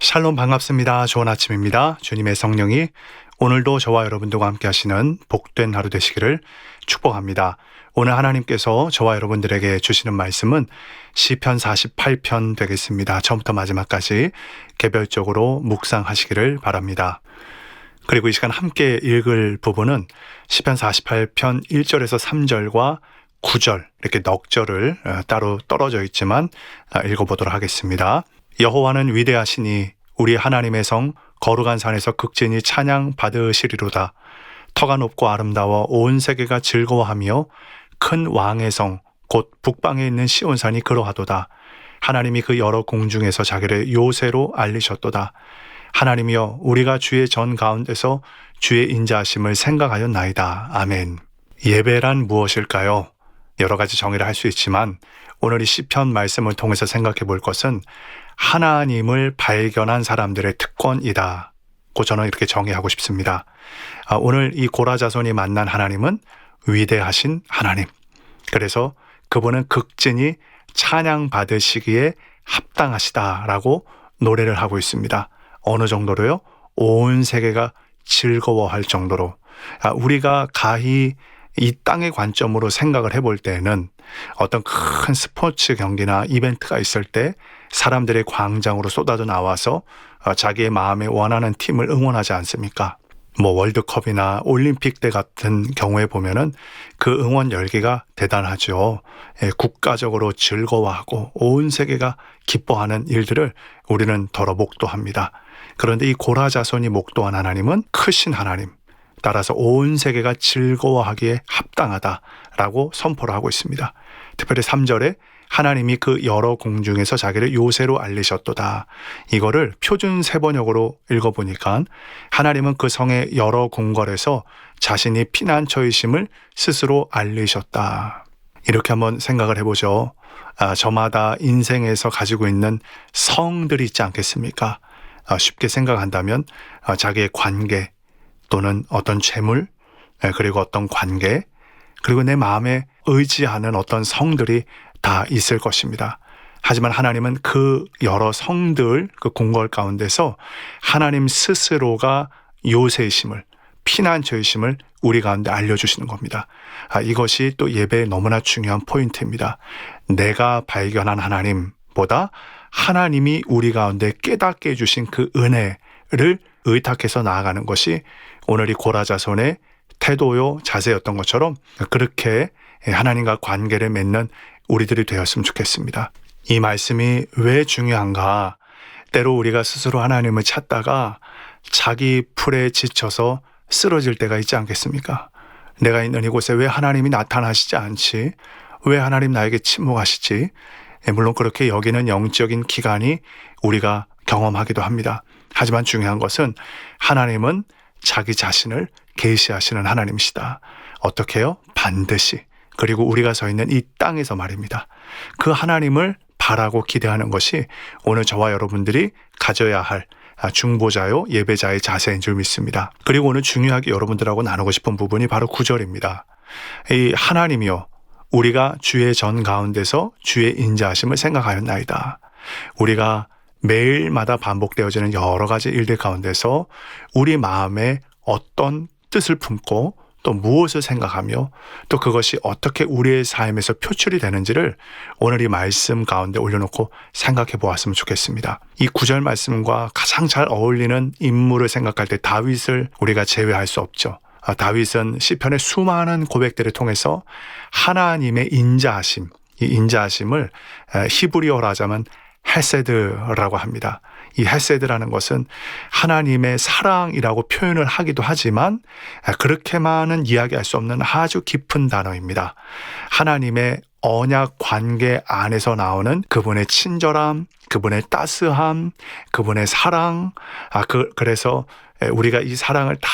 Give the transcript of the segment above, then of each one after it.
샬롬 반갑습니다. 좋은 아침입니다. 주님의 성령이 오늘도 저와 여러분들과 함께 하시는 복된 하루 되시기를 축복합니다. 오늘 하나님께서 저와 여러분들에게 주시는 말씀은 시편 48편 되겠습니다. 처음부터 마지막까지 개별적으로 묵상하시기를 바랍니다. 그리고 이 시간 함께 읽을 부분은 시편 48편 1절에서 3절과 9절 이렇게 넉 절을 따로 떨어져 있지만 읽어보도록 하겠습니다. 여호와는 위대하시니 우리 하나님의 성 거룩한 산에서 극진히 찬양 받으시리로다. 터가 높고 아름다워 온 세계가 즐거워하며 큰 왕의 성 곧 북방에 있는 시온산이 그러하도다. 하나님이 그 여러 공중에서 자기를 요새로 알리셨도다. 하나님이여 우리가 주의 전 가운데서 주의 인자하심을 생각하였나이다. 아멘. 예배란 무엇일까요? 여러 가지 정의를 할 수 있지만 오늘 이 시편 말씀을 통해서 생각해 볼 것은 하나님을 발견한 사람들의 특권이다. 고 저는 이렇게 정의하고 싶습니다. 오늘 이 고라 자손이 만난 하나님은 위대하신 하나님. 그래서 그분은 극진히 찬양 받으시기에 합당하시다라고 노래를 하고 있습니다. 어느 정도로요? 온 세계가 즐거워할 정도로. 우리가 가히 이 땅의 관점으로 생각을 해볼 때는 어떤 큰 스포츠 경기나 이벤트가 있을 때 사람들의 광장으로 쏟아져 나와서 자기의 마음에 원하는 팀을 응원하지 않습니까? 월드컵이나 올림픽 때 같은 경우에 보면은 그 응원 열기가 대단하죠. 국가적으로 즐거워하고 온 세계가 기뻐하는 일들을 우리는 더러 목도합니다. 그런데 이 고라 자손이 목도한 하나님은 크신 하나님, 따라서 온 세계가 즐거워하기에 합당하다라고 선포를 하고 있습니다. 특별히 3절에 하나님이 그 여러 공중에서 자기를 요새로 알리셨도다. 이거를 표준 세번역으로 읽어보니까 하나님은 그 성의 여러 궁궐에서 자신이 피난처이심을 스스로 알리셨다. 이렇게 한번 생각을 해보죠. 저마다 인생에서 가지고 있는 성들이 있지 않겠습니까? 쉽게 생각한다면 자기의 관계 또는 어떤 재물, 그리고 어떤 관계, 그리고 내 마음에 의지하는 어떤 성들이 다 있을 것입니다. 하지만 하나님은 그 여러 성들, 그 궁궐 가운데서 하나님 스스로가 요새이심을, 피난처이심을 우리 가운데 알려주시는 겁니다. 이것이 또 예배의 너무나 중요한 포인트입니다. 내가 발견한 하나님보다 하나님이 우리 가운데 깨닫게 해주신 그 은혜를 의탁해서 나아가는 것이 오늘 이 고라 자손의 태도요 자세였던 것처럼 그렇게 하나님과 관계를 맺는 우리들이 되었으면 좋겠습니다. 이 말씀이 왜 중요한가? 때로 우리가 스스로 하나님을 찾다가 자기 풀에 지쳐서 쓰러질 때가 있지 않겠습니까? 내가 있는 이곳에 왜 하나님이 나타나시지 않지? 왜 하나님 나에게 침묵하시지? 물론 그렇게 여기는 영적인 기간이 우리가 경험하기도 합니다. 하지만 중요한 것은 하나님은 자기 자신을 계시하시는 하나님이시다. 어떻게 해요? 반드시. 그리고 우리가 서 있는 이 땅에서 말입니다. 그 하나님을 바라고 기대하는 것이 오늘 저와 여러분들이 가져야 할 중보자요 예배자의 자세인 줄 믿습니다. 그리고 오늘 중요하게 여러분들하고 나누고 싶은 부분이 바로 9절입니다. 이 하나님이요 우리가 주의 전 가운데서 주의 인자하심을 생각하였나이다. 우리가 매일마다 반복되어지는 여러 가지 일들 가운데서 우리 마음에 어떤 뜻을 품고 또 무엇을 생각하며 또 그것이 어떻게 우리의 삶에서 표출이 되는지를 오늘 이 말씀 가운데 올려놓고 생각해 보았으면 좋겠습니다. 이 9절 말씀과 가장 잘 어울리는 인물을 생각할 때 다윗을 우리가 제외할 수 없죠. 다윗은 시편의 수많은 고백들을 통해서 하나님의 인자하심, 이 인자하심을 히브리어로 하자면 헤세드라고 합니다. 이 헤세드라는 것은 하나님의 사랑이라고 표현을 하기도 하지만 그렇게만은 이야기할 수 없는 아주 깊은 단어입니다. 하나님의 언약 관계 안에서 나오는 그분의 친절함, 그분의 따스함, 그분의 사랑. 그래서 우리가 이 사랑을 다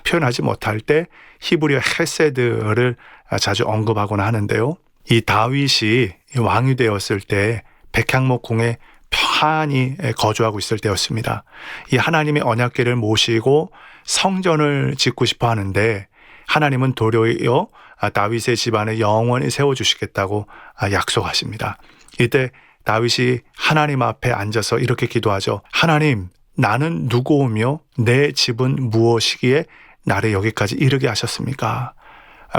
표현하지 못할 때 히브리어 헤세드를 자주 언급하곤 하는데요. 이 다윗이 왕이 되었을 때 백향목 궁에 편히 거주하고 있을 때였습니다. 이 하나님의 언약궤를 모시고 성전을 짓고 싶어 하는데 하나님은 도리어 다윗의 집안을 영원히 세워주시겠다고 약속하십니다. 이때 다윗이 하나님 앞에 앉아서 이렇게 기도하죠. 하나님, 나는 누구오며 내 집은 무엇이기에 나를 여기까지 이르게 하셨습니까?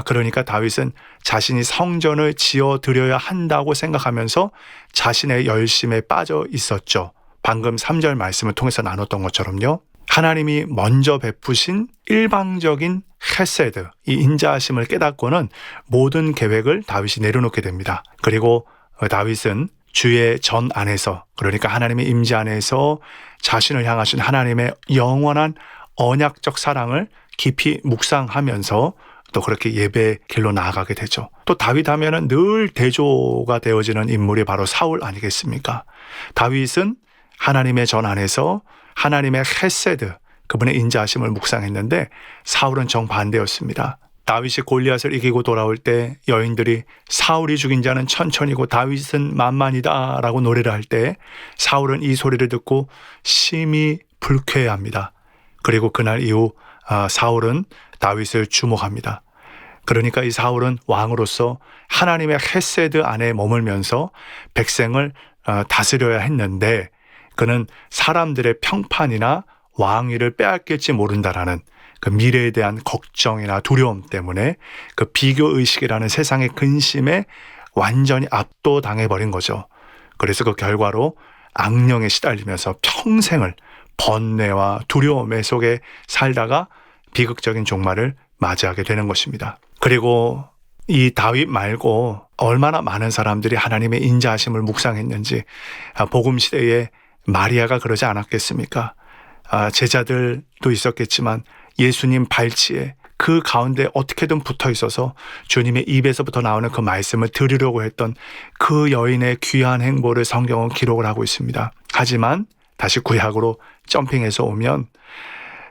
그러니까 다윗은 자신이 성전을 지어드려야 한다고 생각하면서 자신의 열심에 빠져 있었죠. 방금 3절 말씀을 통해서 나눴던 것처럼요. 하나님이 먼저 베푸신 일방적인 헤세드, 이 인자하심을 깨닫고는 모든 계획을 다윗이 내려놓게 됩니다. 그리고 다윗은 주의 전 안에서, 그러니까 하나님의 임재 안에서 자신을 향하신 하나님의 영원한 언약적 사랑을 깊이 묵상하면서 또 그렇게 예배 길로 나아가게 되죠. 또 다윗 하면은 늘 대조가 되어지는 인물이 바로 사울 아니겠습니까? 다윗은 하나님의 전 안에서 하나님의 헤세드, 그분의 인자하심을 묵상했는데 사울은 정반대였습니다. 다윗이 골리앗을 이기고 돌아올 때 여인들이 사울이 죽인 자는 천천히고 다윗은 만만이다 라고 노래를 할 때 사울은 이 소리를 듣고 심히 불쾌해합니다. 그리고 그날 이후 사울은 다윗을 주목합니다. 그러니까 이 사울은 왕으로서 하나님의 헤세드 안에 머물면서 백성을 다스려야 했는데 그는 사람들의 평판이나 왕위를 빼앗길지 모른다라는 그 미래에 대한 걱정이나 두려움 때문에 그 비교의식이라는 세상의 근심에 완전히 압도당해버린 거죠. 그래서 그 결과로 악령에 시달리면서 평생을 번뇌와 두려움 속에 살다가 비극적인 종말을 맞이하게 되는 것입니다. 그리고 이 다윗 말고 얼마나 많은 사람들이 하나님의 인자하심을 묵상했는지 복음 시대에 마리아가 그러지 않았겠습니까? 제자들도 있었겠지만 예수님 발치에 그 가운데 어떻게든 붙어 있어서 주님의 입에서부터 나오는 그 말씀을 들으려고 했던 그 여인의 귀한 행보를 성경은 기록을 하고 있습니다. 하지만 다시 구약으로 점핑해서 오면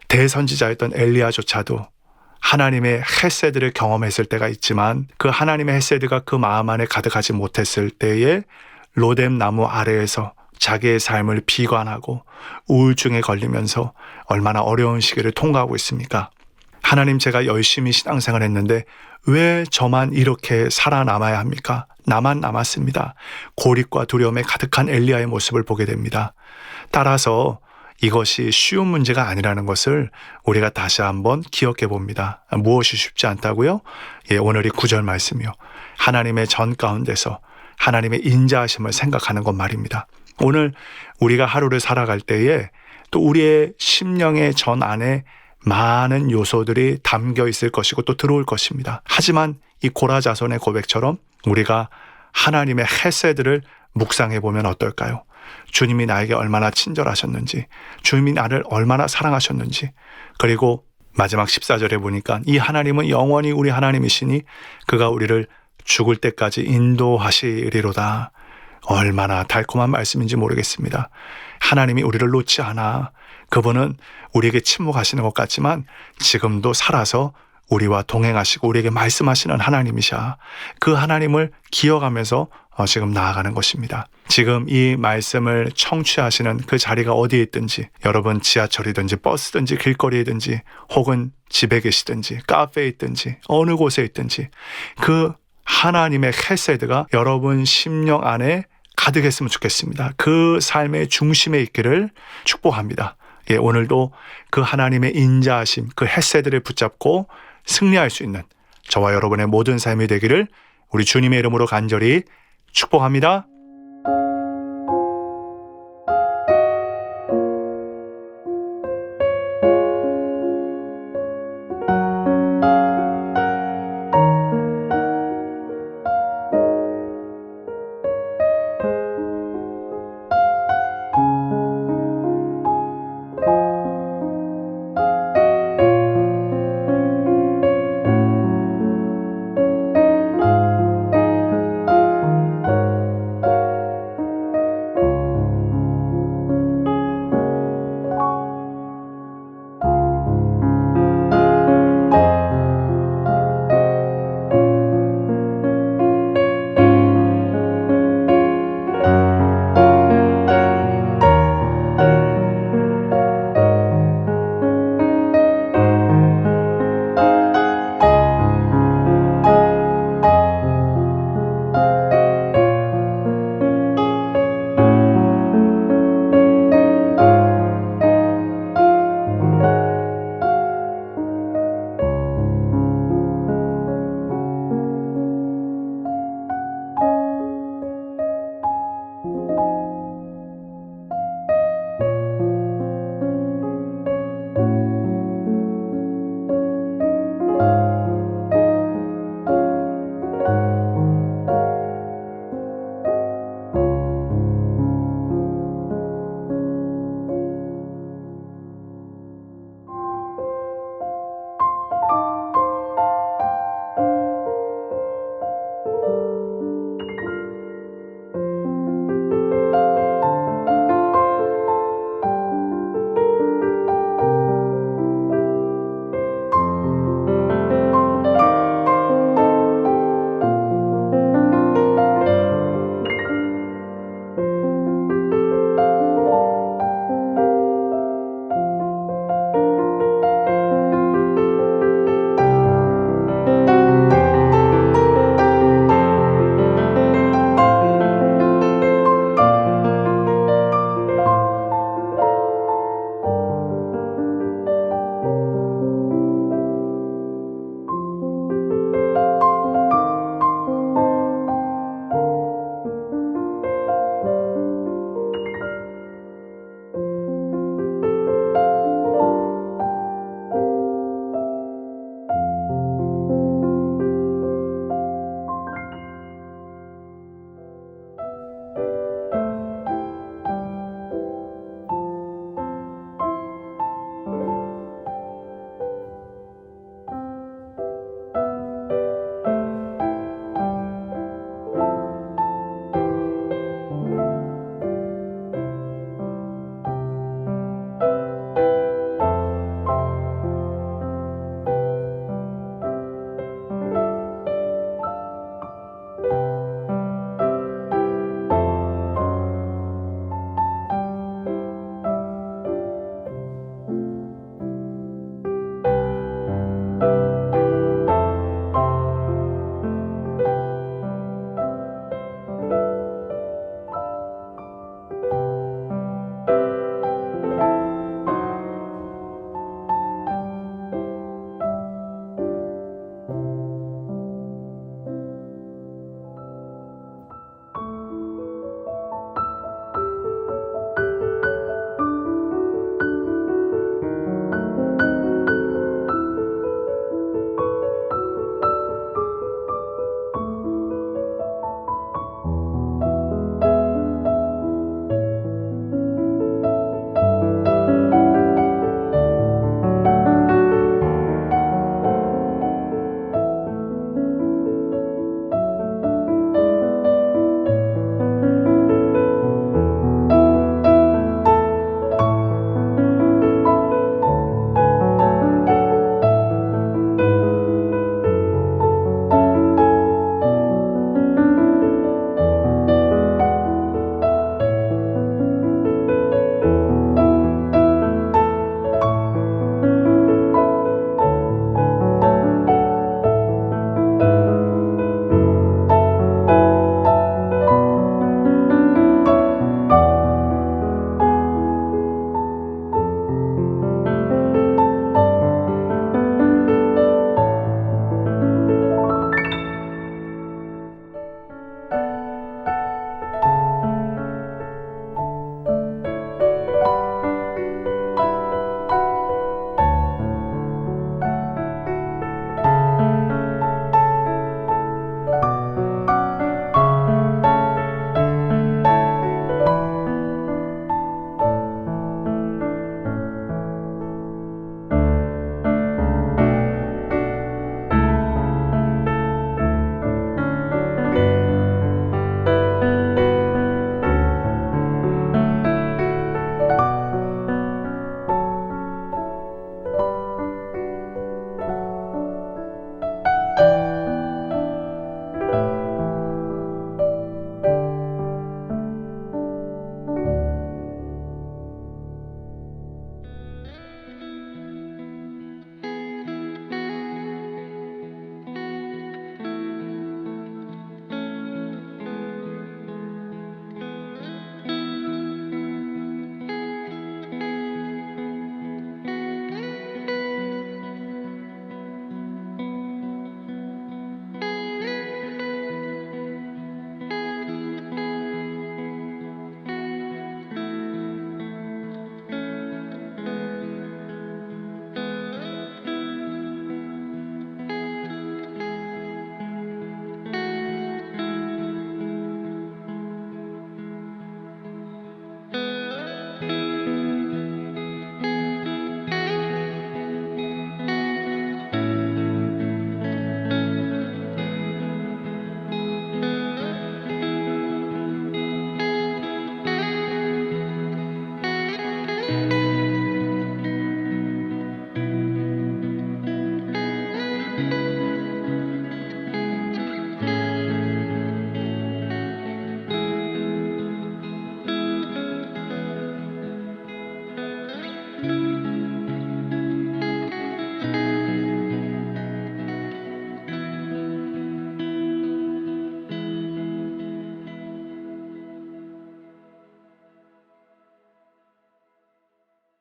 대선지자였던 엘리야조차도 하나님의 헤세드를 경험했을 때가 있지만 그 하나님의 헤세드가 그 마음 안에 가득하지 못했을 때에 로뎀 나무 아래에서 자기의 삶을 비관하고 우울증에 걸리면서 얼마나 어려운 시기를 통과하고 있습니까? 하나님, 제가 열심히 신앙생활 했는데 왜 저만 이렇게 살아남아야 합니까? 나만 남았습니다. 고립과 두려움에 가득한 엘리야의 모습을 보게 됩니다. 따라서 이것이 쉬운 문제가 아니라는 것을 우리가 다시 한번 기억해 봅니다. 무엇이 쉽지 않다고요? 오늘이 9절 말씀이요. 하나님의 전 가운데서 하나님의 인자하심을 생각하는 것 말입니다. 오늘 우리가 하루를 살아갈 때에 또 우리의 심령의 전 안에 많은 요소들이 담겨 있을 것이고 또 들어올 것입니다. 하지만 이 고라자손의 고백처럼 우리가 하나님의 헤세드를 묵상해 보면 어떨까요? 주님이 나에게 얼마나 친절하셨는지, 주님이 나를 얼마나 사랑하셨는지, 그리고 마지막 14절에 보니까 이 하나님은 영원히 우리 하나님이시니 그가 우리를 죽을 때까지 인도하시리로다. 얼마나 달콤한 말씀인지 모르겠습니다. 하나님이 우리를 놓지 않아. 그분은 우리에게 침묵하시는 것 같지만 지금도 살아서 우리와 동행하시고 우리에게 말씀하시는 하나님이셔. 그 하나님을 기억하면서 지금 나아가는 것입니다. 지금 이 말씀을 청취하시는 그 자리가 어디에 있든지, 여러분 지하철이든지 버스든지 길거리이든지 혹은 집에 계시든지 카페에 있든지 어느 곳에 있든지 그 하나님의 헤세드가 여러분 심령 안에 가득했으면 좋겠습니다. 그 삶의 중심에 있기를 축복합니다. 오늘도 그 하나님의 인자하심, 그 헤세드를 붙잡고 승리할 수 있는 저와 여러분의 모든 삶이 되기를 우리 주님의 이름으로 간절히 축복합니다.